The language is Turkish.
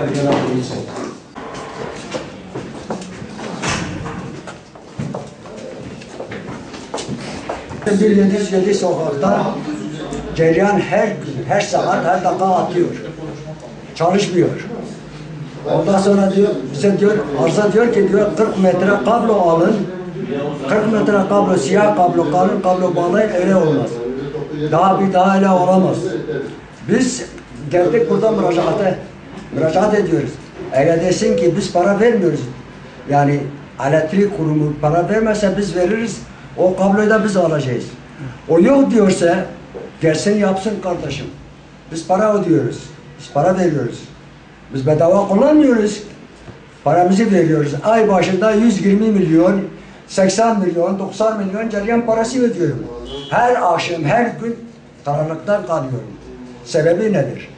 belgelendiği için. Bir 707 sokakta cereyan her gün, her saat, her dakika atıyor. Çalışmıyor. Ondan sonra diyor, bize diyor, arıza diyor ki diyor 40 metre kablo alın. 40 metre kablo, siyah kablo, kalın kablo bağlayın, öyle olmaz. Daha öyle olamaz. Biz geldik burada müracaat ediyoruz. Eğer desin ki biz para vermiyoruz, yani elektrik kurumu para vermezse biz veririz, o kabloyu da biz alacağız. O yok diyorsa, gelsin yapsın kardeşim. Biz para ödüyoruz, biz para veriyoruz. Biz bedava kullanmıyoruz, paramızı veriyoruz. Ay başında 120 milyon, 80 milyon, 90 milyon cereyan parası ödüyorum. Her akşam, her gün karanlıktan kalıyorum. Sebebi nedir?